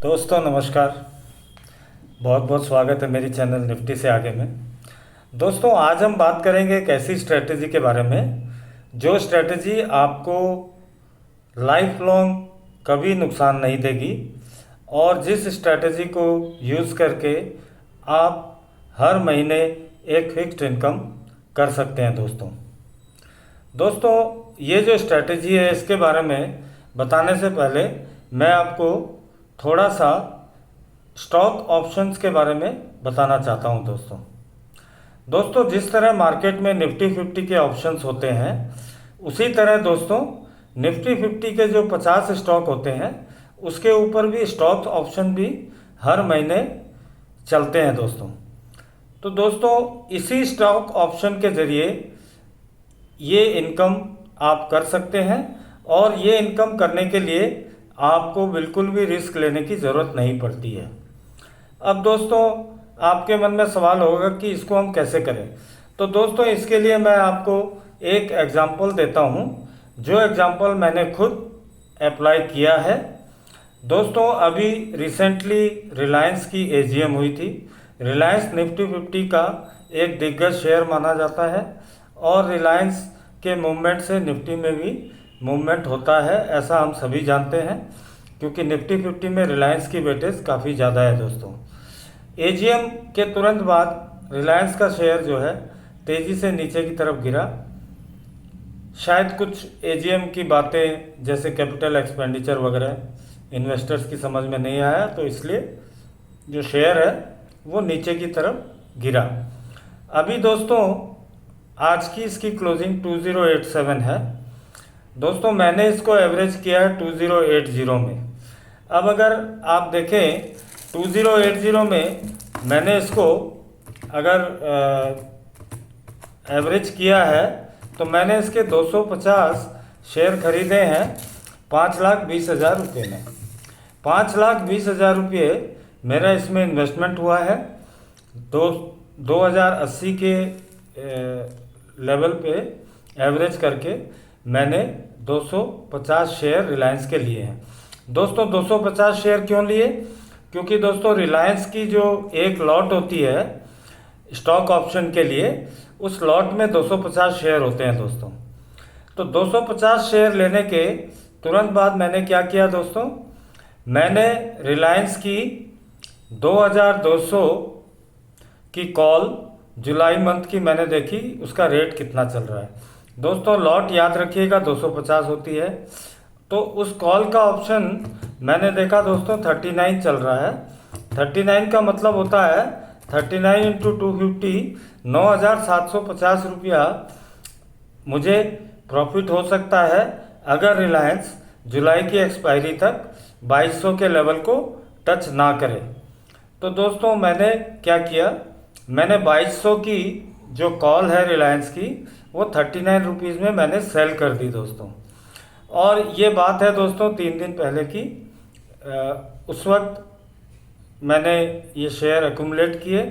दोस्तों नमस्कार। बहुत बहुत स्वागत है मेरी चैनल निफ्टी से आगे में। दोस्तों आज हम बात करेंगे एक ऐसी स्ट्रेटजी के बारे में जो स्ट्रेटजी आपको लाइफ लॉन्ग कभी नुकसान नहीं देगी और जिस स्ट्रेटजी को यूज़ करके आप हर महीने एक फिक्स्ड इनकम कर सकते हैं। दोस्तों ये जो स्ट्रेटजी है इसके बारे में बताने से पहले मैं आपको थोड़ा सा स्टॉक ऑप्शंस के बारे में बताना चाहता हूं। दोस्तों जिस तरह मार्केट में निफ्टी 50 के ऑप्शंस होते हैं उसी तरह दोस्तों निफ्टी 50 के जो 50 स्टॉक होते हैं उसके ऊपर भी स्टॉक ऑप्शन भी हर महीने चलते हैं तो दोस्तों इसी स्टॉक ऑप्शन के ज़रिए ये इनकम आप कर सकते हैं और ये इनकम करने के लिए आपको बिल्कुल भी रिस्क लेने की ज़रूरत नहीं पड़ती है। अब दोस्तों आपके मन में सवाल होगा कि इसको हम कैसे करें। तो दोस्तों इसके लिए मैं आपको एक एग्ज़ाम्पल देता हूँ जो एग्ज़ाम्पल मैंने खुद अप्लाई किया है। दोस्तों अभी रिसेंटली रिलायंस की एजीएम हुई थी। रिलायंस निफ्टी 50 का एक दिग्गज शेयर माना जाता है और रिलायंस के मूवमेंट से निफ्टी में भी मूवमेंट होता है, ऐसा हम सभी जानते हैं क्योंकि निफ्टी 50 में रिलायंस की वेटेज काफ़ी ज़्यादा है। दोस्तों एजीएम के तुरंत बाद रिलायंस का शेयर जो है तेज़ी से नीचे की तरफ गिरा। शायद कुछ एजीएम की बातें जैसे कैपिटल एक्सपेंडिचर वगैरह इन्वेस्टर्स की समझ में नहीं आया, तो इसलिए जो शेयर है वो नीचे की तरफ गिरा। अभी दोस्तों आज की इसकी क्लोजिंग 2087 है। दोस्तों मैंने इसको एवरेज किया है 2080 में। अब अगर आप देखें 2080 में मैंने इसको अगर एवरेज किया है तो मैंने इसके 250 शेयर खरीदे हैं 5,20,000 रुपये में। 5,20,000 रुपये मेरा इसमें इन्वेस्टमेंट हुआ है। 2080 के लेवल पे एवरेज करके मैंने 250 शेयर रिलायंस के लिए हैं। दोस्तों 250 शेयर क्यों लिए? क्योंकि दोस्तों रिलायंस की जो एक लॉट होती है स्टॉक ऑप्शन के लिए, उस लॉट में 250 शेयर होते हैं दोस्तों। तो 250 शेयर लेने के तुरंत बाद मैंने क्या किया दोस्तों, मैंने रिलायंस की 2200 की कॉल जुलाई मंथ की मैंने देखी, उसका रेट कितना चल रहा है। दोस्तों लॉट याद रखिएगा 250 होती है, तो उस कॉल का ऑप्शन मैंने देखा दोस्तों 39 चल रहा है। 39 का मतलब होता है 39 इंटू 250, 9,750 रुपया मुझे प्रॉफिट हो सकता है अगर रिलायंस जुलाई की एक्सपायरी तक 2200 के लेवल को टच ना करे। तो दोस्तों मैंने क्या किया, मैंने 2200 की जो कॉल है रिलायंस की वो 39 रुपीज़ में मैंने सेल कर दी दोस्तों। और ये बात है दोस्तों 3 दिन पहले की। उस वक्त मैंने ये शेयर एक्यूमुलेट किए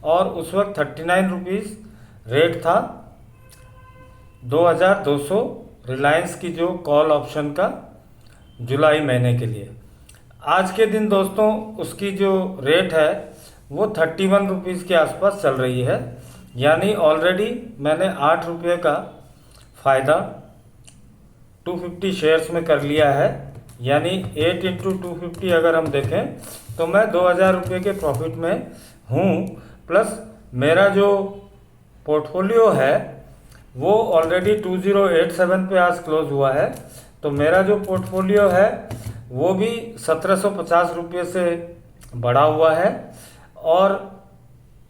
और उस वक्त 39 रुपीज़ रेट था। 2200 रिलायंस की जो कॉल ऑप्शन का जुलाई महीने के लिए। आज के दिन दोस्तों उसकी जो रेट है वो 31 रुपीज़ के आसपास चल रही है, यानी ऑलरेडी मैंने 8 रुपये का फ़ायदा 250 शेयर्स में कर लिया है। यानी 8 इंटू 250 अगर हम देखें तो मैं 2,000 रुपये के प्रॉफिट में हूँ। प्लस मेरा जो पोर्टफोलियो है वो ऑलरेडी 2087 पे आज क्लोज हुआ है, तो मेरा जो पोर्टफोलियो है वो भी 1750 रुपये से बढ़ा हुआ है और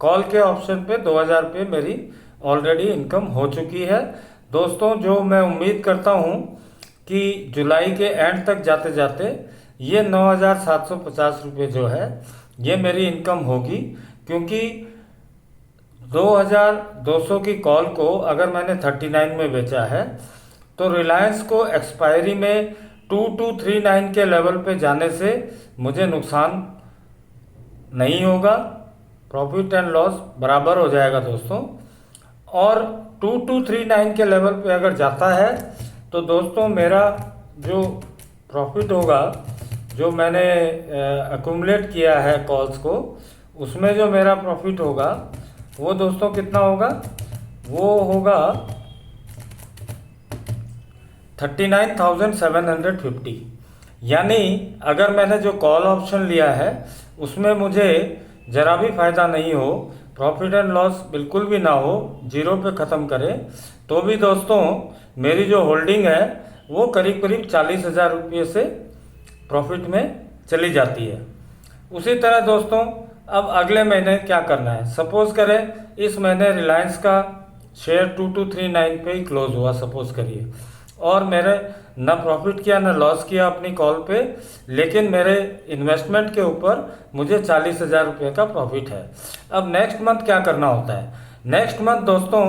कॉल के ऑप्शन पे 2,000 रुपये मेरी ऑलरेडी इनकम हो चुकी है। दोस्तों जो मैं उम्मीद करता हूँ कि जुलाई के एंड तक जाते जाते ये 9,750 रुपये जो है ये मेरी इनकम होगी, क्योंकि 2,200 की कॉल को अगर मैंने 39 में बेचा है तो रिलायंस को एक्सपायरी में 2239 के लेवल पे जाने से मुझे नुकसान नहीं होगा, प्रॉफिट एंड लॉस बराबर हो जाएगा दोस्तों। और 2239 के लेवल पे अगर जाता है तो दोस्तों मेरा जो प्रॉफिट होगा जो मैंने अक्यूमुलेट किया है कॉल्स को, उसमें जो मेरा प्रॉफिट होगा वो दोस्तों कितना होगा, वो होगा 39,750। यानी अगर मैंने जो कॉल ऑप्शन लिया है उसमें मुझे ज़रा भी फ़ायदा नहीं हो, प्रॉफिट एंड लॉस बिल्कुल भी ना हो, जीरो पे ख़त्म करे, तो भी दोस्तों मेरी जो होल्डिंग है वो करीब करीब 40,000 रुपये से प्रॉफिट में चली जाती है। उसी तरह दोस्तों अब अगले महीने क्या करना है, सपोज़ करें इस महीने रिलायंस का शेयर 2239 पे ही क्लोज हुआ सपोज़ करिए, और मेरे ना प्रॉफिट किया ना लॉस किया अपनी कॉल पे, लेकिन मेरे इन्वेस्टमेंट के ऊपर मुझे 40,000 रुपये का प्रॉफिट है। अब नेक्स्ट मंथ क्या करना होता है, नेक्स्ट मंथ दोस्तों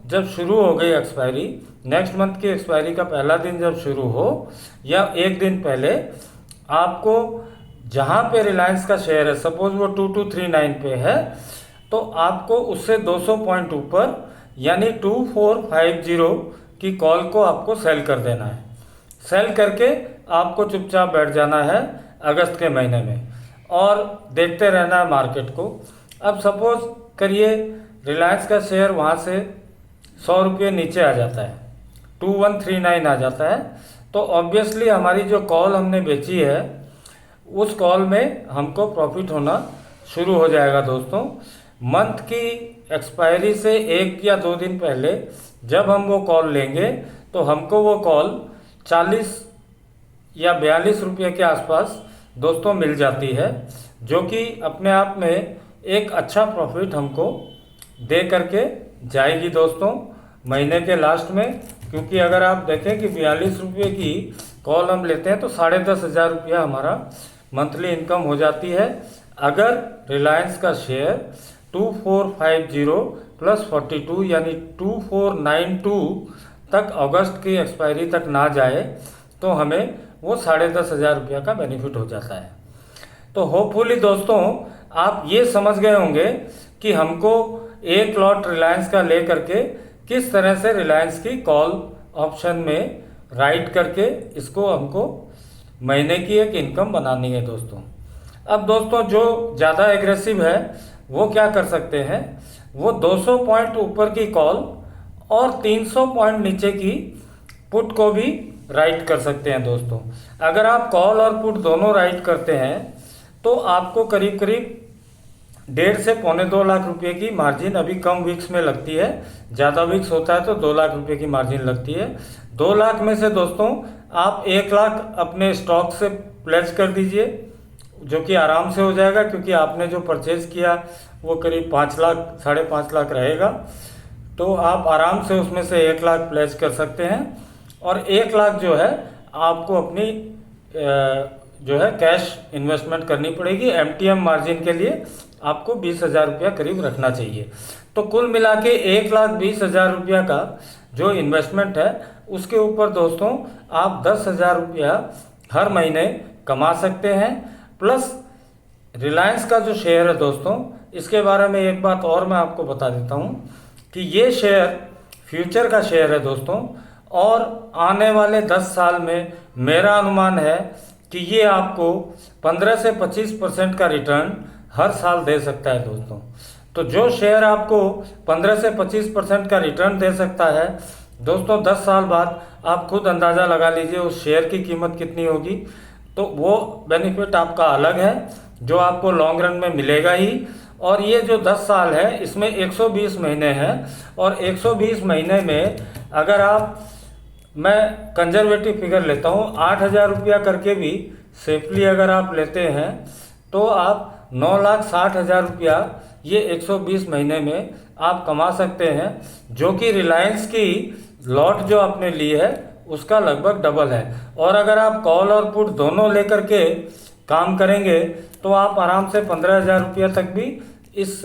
जब शुरू हो गई एक्सपायरी, नेक्स्ट मंथ की एक्सपायरी का पहला दिन जब शुरू हो या एक दिन पहले, आपको जहाँ पे रिलायंस का शेयर है सपोज वो 2239 पे है, तो आपको उससे 200 पॉइंट ऊपर यानी 2450 की कॉल को आपको सेल कर देना है। सेल करके आपको चुपचाप बैठ जाना है अगस्त के महीने में और देखते रहना है मार्केट को। अब सपोज करिए रिलायंस का शेयर वहाँ से 100 रुपये नीचे आ जाता है, 2139 आ जाता है, तो ऑब्वियसली हमारी जो कॉल हमने बेची है उस कॉल में हमको प्रॉफिट होना शुरू हो जाएगा दोस्तों। मंथ की एक्सपायरी से 1 या 2 दिन पहले जब हम वो कॉल लेंगे तो हमको वो कॉल 40 या 42 रुपये के आसपास दोस्तों मिल जाती है, जो कि अपने आप में एक अच्छा प्रॉफिट हमको दे करके जाएगी दोस्तों महीने के लास्ट में। क्योंकि अगर आप देखें कि 42 रुपये की कॉल हम लेते हैं तो 10,500 रुपया हमारा मंथली इनकम हो जाती है, अगर रिलायंस का शेयर 2450 प्लस 42 यानी 2492 तक अगस्त की एक्सपायरी तक ना जाए तो हमें वो 10,500 रुपया का बेनिफिट हो जाता है। तो होपफुली दोस्तों आप ये समझ गए होंगे कि हमको एक लॉट रिलायंस का ले करके किस तरह से रिलायंस की कॉल ऑप्शन में राइट करके इसको हमको महीने की एक इनकम बनानी है दोस्तों। अब दोस्तों जो ज़्यादा एग्रेसिव है वो क्या कर सकते हैं, वो 200 पॉइंट ऊपर की कॉल और 300 पॉइंट नीचे की पुट को भी राइट कर सकते हैं दोस्तों। अगर आप कॉल और पुट दोनों राइट करते हैं तो आपको करीब करीब 1.5 से 2.25 लाख रुपए की मार्जिन अभी कम वीक्स में लगती है, ज़्यादा वीक्स होता है तो 2 लाख रुपए की मार्जिन लगती है। 2 लाख में से दोस्तों आप 1 लाख अपने स्टॉक से प्लेज कर दीजिए, जो कि आराम से हो जाएगा, क्योंकि आपने जो परचेज़ किया वो करीब 5 लाख 5.5 लाख रहेगा, तो आप आराम से उसमें से 1 लाख प्लेज कर सकते हैं। और 1 लाख जो है आपको अपनी जो है कैश इन्वेस्टमेंट करनी पड़ेगी। MTM मार्जिन के लिए आपको 20,000 रुपया करीब रखना चाहिए। तो कुल मिला के 1,20,000 रुपया का जो इन्वेस्टमेंट है उसके ऊपर दोस्तों आप 10,000 रुपया हर महीने कमा सकते हैं। प्लस रिलायंस का जो शेयर है दोस्तों, इसके बारे में एक बात और मैं आपको बता देता हूँ कि ये शेयर फ्यूचर का शेयर है दोस्तों, और आने वाले 10 साल में मेरा अनुमान है कि ये आपको 15 से 25% का रिटर्न हर साल दे सकता है दोस्तों। तो जो शेयर आपको 15 से 25% का रिटर्न दे सकता है दोस्तों, 10 साल बाद आप खुद अंदाज़ा लगा लीजिए उस शेयर की कीमत कितनी होगी। तो वो बेनिफिट आपका अलग है जो आपको लॉन्ग रन में मिलेगा ही। और ये जो 10 साल है इसमें 120 महीने हैं, और 120 महीने में अगर आप, मैं कंजर्वेटिव फिगर लेता हूँ, 8,000 रुपया करके भी सेफली अगर आप लेते हैं तो आप 9,60,000 रुपया ये 120 महीने में आप कमा सकते हैं, जो कि रिलायंस की लॉट जो आपने ली है उसका लगभग डबल है। और अगर आप कॉल और पुट दोनों लेकर के काम करेंगे तो आप आराम से 15,000 रुपया तक भी इस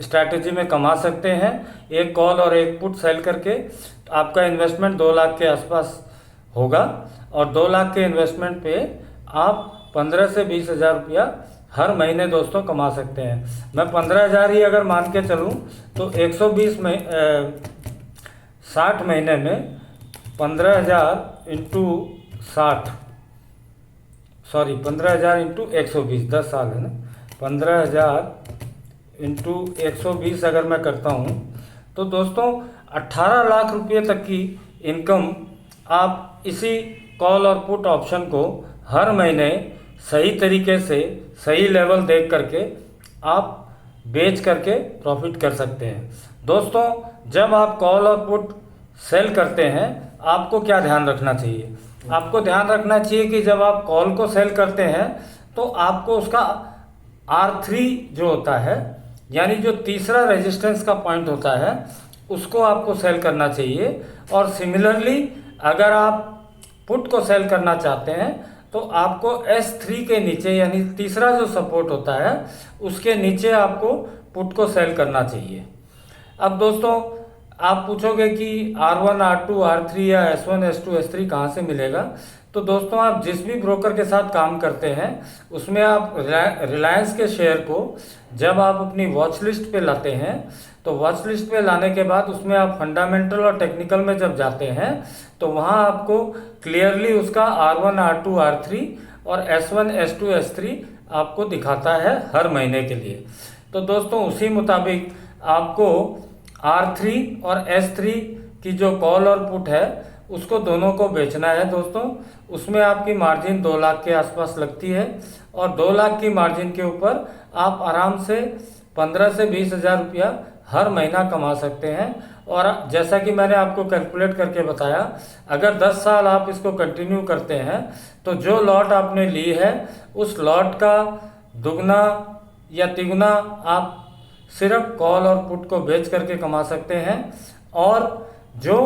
स्ट्रैटेजी में कमा सकते हैं। एक कॉल और एक पुट सेल करके आपका इन्वेस्टमेंट 2 लाख के आसपास होगा, और 2 लाख के इन्वेस्टमेंट पे आप 15 से 20,000 रुपया हर महीने दोस्तों कमा सकते हैं। मैं 15,000 ही अगर मान के चलूँ तो 120 में 60 महीने में 15,000 इंटू 60 सॉरी 15,000 इंटू 120, 10 साल है ना, 15,000 इंटू 120 अगर मैं करता हूँ तो दोस्तों 18 लाख रुपये तक की इनकम आप इसी कॉल और पुट ऑप्शन को हर महीने सही तरीके से सही लेवल देख करके आप बेच करके प्रॉफिट कर सकते हैं। दोस्तों जब आप कॉल और पुट सेल करते हैं आपको क्या ध्यान रखना चाहिए? आपको ध्यान रखना चाहिए कि जब आप कॉल को सेल करते हैं तो आपको उसका R3 जो होता है, यानी जो तीसरा रेजिस्टेंस का पॉइंट होता है, उसको आपको सेल करना चाहिए। और सिमिलरली अगर आप पुट को सेल करना चाहते हैं तो आपको S3 के नीचे, यानी तीसरा जो सपोर्ट होता है उसके नीचे आपको पुट को सेल करना चाहिए। अब दोस्तों आप पूछोगे कि R1, R2, R3 या S1, S2, S3 कहाँ से मिलेगा? तो दोस्तों आप जिस भी ब्रोकर के साथ काम करते हैं उसमें आप रिलायंस के शेयर को जब आप अपनी वॉच लिस्ट पे लाते हैं तो वॉच लिस्ट पे लाने के बाद उसमें आप फंडामेंटल और टेक्निकल में जब जाते हैं तो वहाँ आपको क्लियरली उसका R1, R2, R3 और S1, S2, S3 आपको दिखाता है हर महीने के लिए। तो दोस्तों उसी मुताबिक आपको R3 और S3 की जो कॉल और पुट है उसको दोनों को बेचना है दोस्तों। उसमें आपकी मार्जिन 2 लाख के आसपास लगती है और 2 लाख की मार्जिन के ऊपर आप आराम से 15 से 20 हज़ार रुपया हर महीना कमा सकते हैं। और जैसा कि मैंने आपको कैलकुलेट करके बताया, अगर 10 साल आप इसको कंटिन्यू करते हैं तो जो लॉट आपने ली है उस लॉट का दुगना या तिगुना आप सिर्फ कॉल और पुट को बेच करके कमा सकते हैं। और जो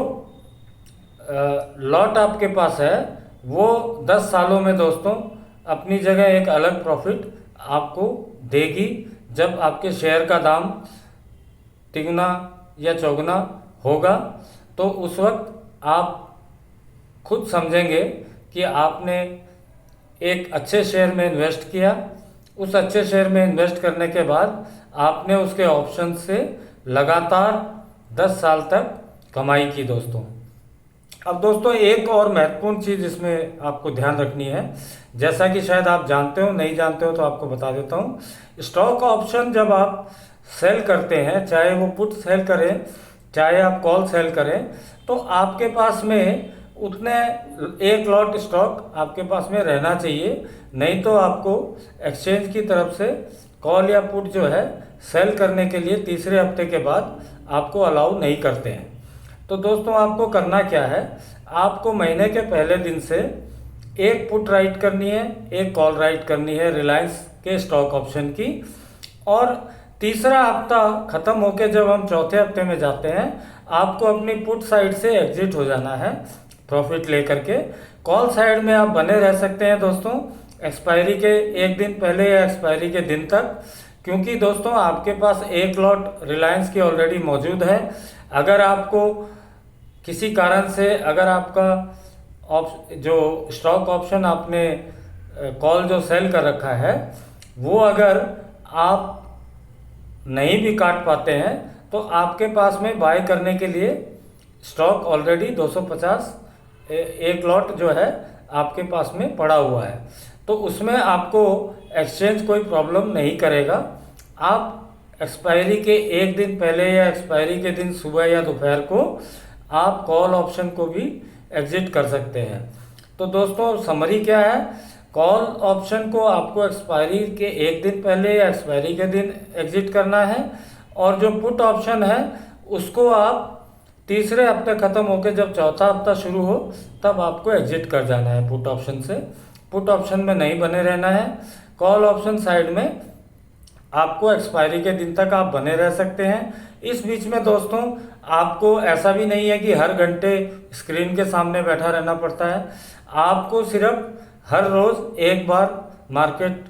लॉट आपके पास है वो 10 सालों में दोस्तों अपनी जगह एक अलग प्रॉफिट आपको देगी। जब आपके शेयर का दाम तिगुना या चौगुना होगा तो उस वक्त आप खुद समझेंगे कि आपने एक अच्छे शेयर में इन्वेस्ट किया। उस अच्छे शेयर में इन्वेस्ट करने के बाद आपने उसके ऑप्शन से लगातार 10 साल तक कमाई की दोस्तों। अब दोस्तों एक और महत्वपूर्ण चीज़ इसमें आपको ध्यान रखनी है, जैसा कि शायद आप जानते हो, नहीं जानते हो तो आपको बता देता हूँ। स्टॉक ऑप्शन जब आप सेल करते हैं, चाहे वो पुट सेल करें चाहे आप कॉल सेल करें, तो आपके पास में उतने एक लॉट स्टॉक आपके पास में रहना चाहिए, नहीं तो आपको एक्सचेंज की तरफ से कॉल या पुट जो है सेल करने के लिए तीसरे हफ्ते के बाद आपको अलाउ नहीं करते हैं। तो दोस्तों आपको करना क्या है, आपको महीने के पहले दिन से एक पुट राइट करनी है, एक कॉल राइट करनी है रिलायंस के स्टॉक ऑप्शन की। और तीसरा हफ्ता ख़त्म होके जब हम चौथे हफ्ते में जाते हैं आपको अपनी पुट साइड से एग्जिट हो जाना है प्रॉफिट लेकर के। कॉल साइड में आप बने रह सकते हैं दोस्तों एक्सपायरी के एक दिन पहले या एक्सपायरी के दिन तक, क्योंकि दोस्तों आपके पास एक लॉट रिलायंस की ऑलरेडी मौजूद है। अगर आपको किसी कारण से अगर आपका जो स्टॉक ऑप्शन आपने कॉल जो सेल कर रखा है वो अगर आप नहीं भी काट पाते हैं तो आपके पास में बाय करने के लिए स्टॉक ऑलरेडी 250 एक लॉट जो है आपके पास में पड़ा हुआ है, तो उसमें आपको एक्सचेंज कोई प्रॉब्लम नहीं करेगा। आप एक्सपायरी के एक दिन पहले या एक्सपायरी के दिन सुबह या दोपहर को आप कॉल ऑप्शन को भी एग्जिट कर सकते हैं। तो दोस्तों समरी क्या है, कॉल ऑप्शन को आपको एक्सपायरी के एक दिन पहले या एक्सपायरी के दिन एग्जिट करना है, और जो पुट ऑप्शन है उसको आप तीसरे हफ्ते ख़त्म होकर जब चौथा हफ्ता शुरू हो तब आपको एग्जिट कर जाना है पुट ऑप्शन से। पुट ऑप्शन में नहीं बने रहना है। कॉल ऑप्शन साइड में आपको एक्सपायरी के दिन तक आप बने रह सकते हैं। इस बीच में दोस्तों आपको ऐसा भी नहीं है कि हर घंटे स्क्रीन के सामने बैठा रहना पड़ता है। आपको सिर्फ हर रोज़ एक बार मार्केट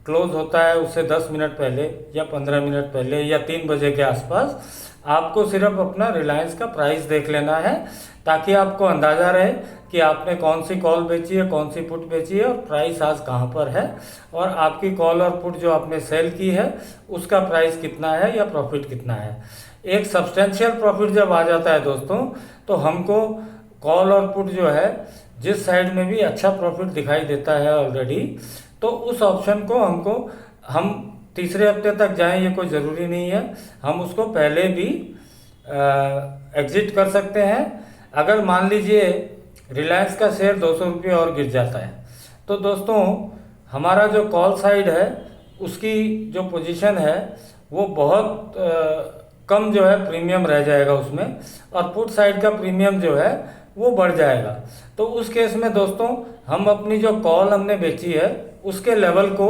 क्लोज होता है उससे 10 मिनट पहले या 15 मिनट पहले या 3 बजे के आसपास आपको सिर्फ अपना रिलायंस का प्राइस देख लेना है, ताकि आपको अंदाज़ा रहे कि आपने कौन सी कॉल बेची है, कौन सी पुट बेची है और प्राइस आज कहाँ पर है, और आपकी कॉल और पुट जो आपने सेल की है उसका प्राइस कितना है या प्रॉफिट कितना है। एक सब्सटेंशियल प्रॉफिट जब आ जाता है दोस्तों तो हमको कॉल और पुट जो है जिस साइड में भी अच्छा प्रॉफिट दिखाई देता है ऑलरेडी, तो उस ऑप्शन को हम तीसरे हफ्ते तक जाएं ये कोई ज़रूरी नहीं है, हम उसको पहले भी एग्जिट कर सकते हैं। अगर मान लीजिए रिलायंस का शेयर 200 रुपये और गिर जाता है, तो दोस्तों हमारा जो कॉल साइड है उसकी जो पोजीशन है वो बहुत कम जो है प्रीमियम रह जाएगा उसमें, और पुट साइड का प्रीमियम जो है वो बढ़ जाएगा। तो उस केस में दोस्तों हम अपनी जो कॉल हमने बेची है उसके लेवल को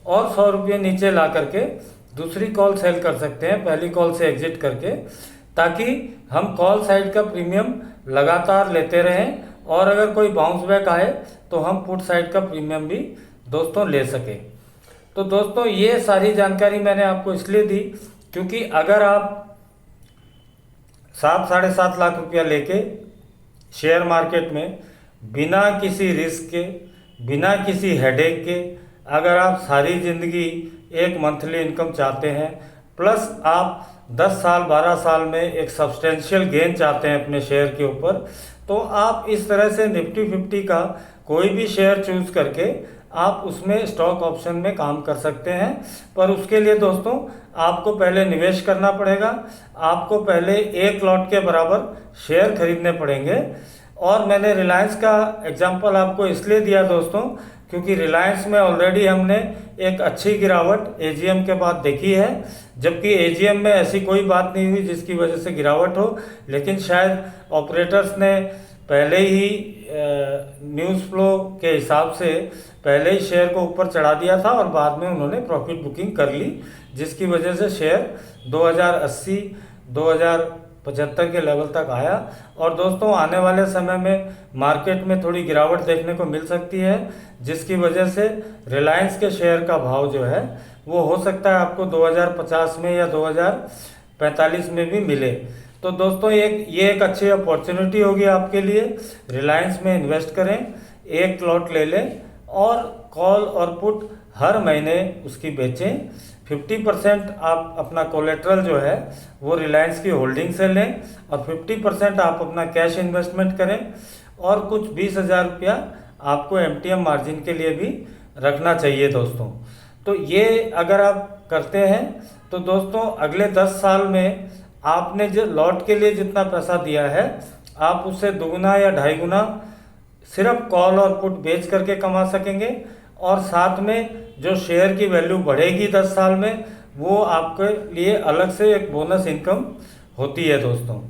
और 100 रुपये नीचे ला करके दूसरी कॉल सेल कर सकते हैं, पहली कॉल से एग्जिट करके, ताकि हम कॉल साइड का प्रीमियम लगातार लेते रहें, और अगर कोई बाउंस बैक आए तो हम पुट साइड का प्रीमियम भी दोस्तों ले सकें। तो दोस्तों ये सारी जानकारी मैंने आपको इसलिए दी क्योंकि अगर आप 7-7.5 लाख रुपया लेके शेयर मार्केट में बिना किसी रिस्क के, बिना किसी हेडेक के, अगर आप सारी ज़िंदगी एक मंथली इनकम चाहते हैं, प्लस आप 10 साल 12 साल में एक सब्सटेंशियल गेन चाहते हैं अपने शेयर के ऊपर, तो आप इस तरह से निफ्टी 50 का कोई भी शेयर चूज़ करके आप उसमें स्टॉक ऑप्शन में काम कर सकते हैं। पर उसके लिए दोस्तों आपको पहले निवेश करना पड़ेगा, आपको पहले 1 लॉट के बराबर शेयर खरीदने पड़ेंगे। और मैंने रिलायंस का एग्जांपल आपको इसलिए दिया दोस्तों क्योंकि रिलायंस में ऑलरेडी हमने एक अच्छी गिरावट एजीएम के बाद देखी है, जबकि एजीएम में ऐसी कोई बात नहीं हुई जिसकी वजह से गिरावट हो, लेकिन शायद ऑपरेटर्स ने पहले ही न्यूज़ फ्लो के हिसाब से पहले ही शेयर को ऊपर चढ़ा दिया था और बाद में उन्होंने प्रॉफिट बुकिंग कर ली, जिसकी वजह से शेयर 2080 2075 के लेवल तक आया। और दोस्तों आने वाले समय में मार्केट में थोड़ी गिरावट देखने को मिल सकती है, जिसकी वजह से रिलायंस के शेयर का भाव जो है वो हो सकता है आपको 2050 में या 2045 में भी मिले। तो दोस्तों ये एक अच्छी अपॉर्चुनिटी होगी आपके लिए, रिलायंस में इन्वेस्ट करें, 1 लॉट ले लें और कॉल और पुट हर महीने उसकी बेचें। 50% आप अपना कोलेट्रल जो है वो रिलायंस की होल्डिंग से लें और 50% आप अपना कैश इन्वेस्टमेंट करें, और कुछ 20,000 रुपया आपको एमटीएम मार्जिन के लिए भी रखना चाहिए दोस्तों। तो ये अगर आप करते हैं तो दोस्तों अगले 10 साल में आपने जो लॉट के लिए जितना पैसा दिया है आप उससे दुगुना या 2.5 गुना सिर्फ कॉल और पुट बेच करके कमा सकेंगे, और साथ में जो शेयर की वैल्यू बढ़ेगी 10 साल में वो आपके लिए अलग से एक बोनस इनकम होती है दोस्तों।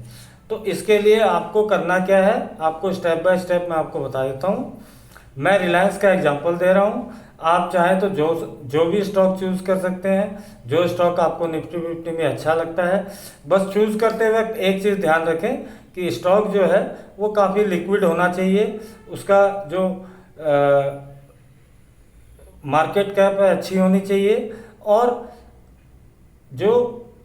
तो इसके लिए आपको करना क्या है, आपको स्टेप बाय स्टेप मैं आपको बता देता हूँ। मैं रिलायंस का एग्जांपल दे रहा हूँ, आप चाहें तो जो भी स्टॉक चूज़ कर सकते हैं, जो स्टॉक आपको निफ्टी 50 में अच्छा लगता है। बस चूज़ करते वक्त एक चीज़ ध्यान रखें कि स्टॉक जो है वो काफ़ी लिक्विड होना चाहिए, उसका जो मार्केट कैप है अच्छी होनी चाहिए, और जो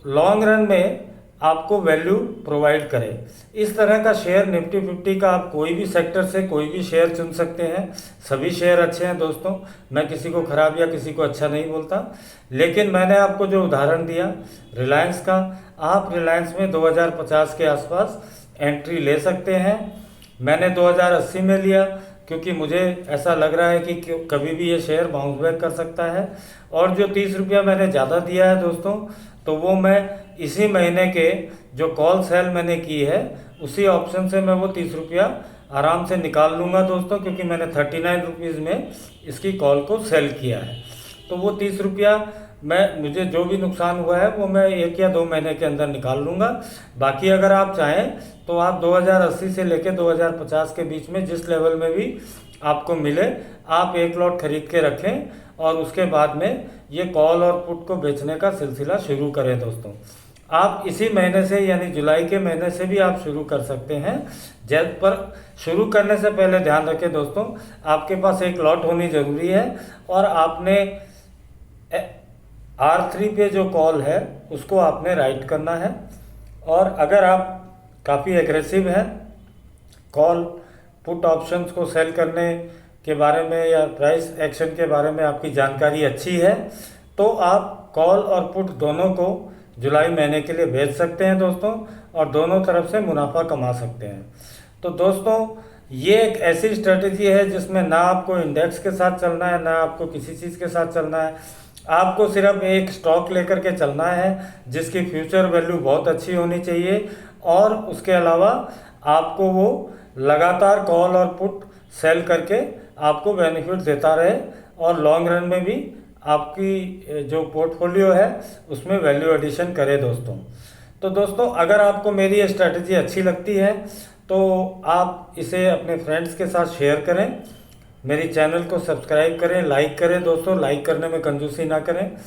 लॉन्ग रन में आपको वैल्यू प्रोवाइड करे। इस तरह का शेयर निफ्टी 50 का आप कोई भी सेक्टर से कोई भी शेयर चुन सकते हैं, सभी शेयर अच्छे हैं दोस्तों, मैं किसी को ख़राब या किसी को अच्छा नहीं बोलता। लेकिन मैंने आपको जो उदाहरण दिया रिलायंस का, आप रिलायंस में 2050 के आसपास एंट्री ले सकते हैं। मैंने 2080 में लिया क्योंकि मुझे ऐसा लग रहा है कि कभी भी ये शेयर बाउंस बैक कर सकता है। और जो 30 रुपया मैंने ज़्यादा दिया है दोस्तों, तो वो मैं इसी महीने के जो कॉल सेल मैंने की है उसी ऑप्शन से मैं वो 30 रुपया आराम से निकाल लूँगा दोस्तों, क्योंकि मैंने 39 रुपीज़ में इसकी कॉल को सेल किया है। तो वो 30 रुपया मुझे जो भी नुकसान हुआ है वो मैं 1 या 2 महीने के अंदर निकाल लूँगा। बाकी अगर आप चाहें तो आप 2080 से लेकर 2050 के बीच में जिस लेवल में भी आपको मिले आप 1 लॉट खरीद के रखें, और उसके बाद में ये कॉल और पुट को बेचने का सिलसिला शुरू करें दोस्तों। आप इसी महीने से यानी जुलाई के महीने से भी आप शुरू कर सकते हैं। पर शुरू करने से पहले ध्यान रखें दोस्तों, आपके पास 1 लॉट होनी ज़रूरी है, और आपने R3 पे जो कॉल है उसको आपने राइट करना है। और अगर आप काफ़ी एग्रेसिव हैं कॉल पुट ऑप्शंस को सेल करने के बारे में या प्राइस एक्शन के बारे में आपकी जानकारी अच्छी है, तो आप कॉल और पुट दोनों को जुलाई महीने के लिए भेज सकते हैं दोस्तों, और दोनों तरफ से मुनाफा कमा सकते हैं। तो दोस्तों ये एक ऐसी स्ट्रेटेजी है जिसमें ना आपको इंडेक्स के साथ चलना है, ना आपको किसी चीज़ के साथ चलना है। आपको सिर्फ एक स्टॉक लेकर के चलना है जिसकी फ्यूचर वैल्यू बहुत अच्छी होनी चाहिए, और उसके अलावा आपको वो लगातार कॉल और पुट सेल करके आपको बेनिफिट देता रहे, और लॉन्ग रन में भी आपकी जो पोर्टफोलियो है उसमें वैल्यू एडिशन करे दोस्तों। तो दोस्तों, अगर आपको मेरी ये स्ट्रैटेजी अच्छी लगती है तो आप इसे अपने फ्रेंड्स के साथ शेयर करें, मेरी चैनल को सब्सक्राइब करें, लाइक करें दोस्तों, लाइक करने में कंजूसी ना करें।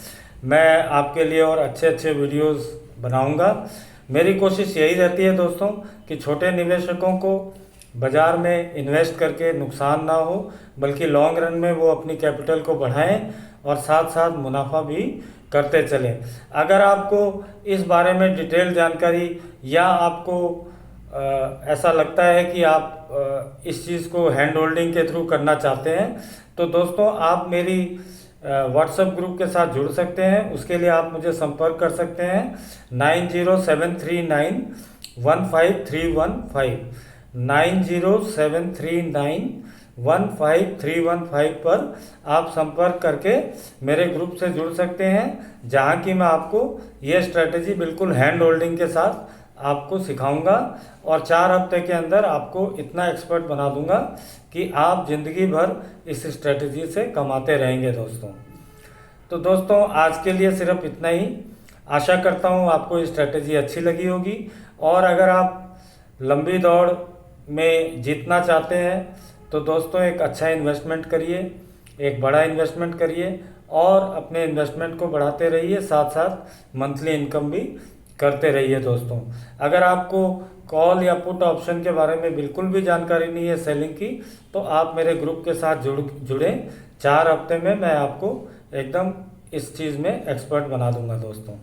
मैं आपके लिए और अच्छे अच्छे वीडियोस बनाऊंगा। मेरी कोशिश यही रहती है दोस्तों कि छोटे निवेशकों को बाज़ार में इन्वेस्ट करके नुकसान ना हो, बल्कि लॉन्ग रन में वो अपनी कैपिटल को बढ़ाएं और साथ साथ मुनाफा भी करते चलें। अगर आपको इस बारे में डिटेल जानकारी, या आपको ऐसा लगता है कि आप इस चीज़ को हैंड होल्डिंग के थ्रू करना चाहते हैं, तो दोस्तों आप मेरी व्हाट्सएप ग्रुप के साथ जुड़ सकते हैं। उसके लिए आप मुझे संपर्क कर सकते हैं 9073915315 9073915315 पर आप संपर्क करके मेरे ग्रुप से जुड़ सकते हैं, जहां की मैं आपको ये स्ट्रेटेजी बिल्कुल हैंड होल्डिंग के साथ आपको सिखाऊंगा, और 4 हफ्ते के अंदर आपको इतना एक्सपर्ट बना दूंगा कि आप ज़िंदगी भर इस स्ट्रेटेजी से कमाते रहेंगे दोस्तों। तो दोस्तों, आज के लिए सिर्फ इतना ही। आशा करता हूँ आपको ये स्ट्रेटेजी अच्छी लगी होगी, और अगर आप लंबी दौड़ में जीतना चाहते हैं तो दोस्तों एक अच्छा इन्वेस्टमेंट करिए, एक बड़ा इन्वेस्टमेंट करिए, और अपने इन्वेस्टमेंट को बढ़ाते रहिए, साथ साथ मंथली इनकम भी करते रहिए दोस्तों। अगर आपको कॉल या पुट ऑप्शन के बारे में बिल्कुल भी जानकारी नहीं है सेलिंग की, तो आप मेरे ग्रुप के साथ जुड़ें। 4 हफ्ते में मैं आपको एकदम इस चीज़ में एक्सपर्ट बना दूंगा दोस्तों।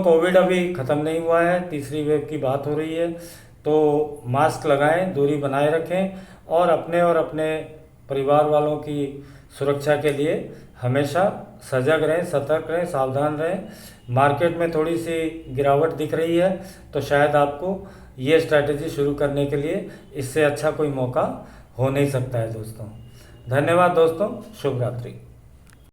कोविड अभी ख़त्म नहीं हुआ है, तीसरी वेव की बात हो रही है, तो मास्क लगाएं, दूरी बनाए रखें, और अपने परिवार वालों की सुरक्षा के लिए हमेशा सजग रहें, सतर्क रहें, सावधान रहें। मार्केट में थोड़ी सी गिरावट दिख रही है, तो शायद आपको ये स्ट्रैटेजी शुरू करने के लिए इससे अच्छा कोई मौका हो नहीं सकता है दोस्तों। धन्यवाद दोस्तों, शुभ रात्रि।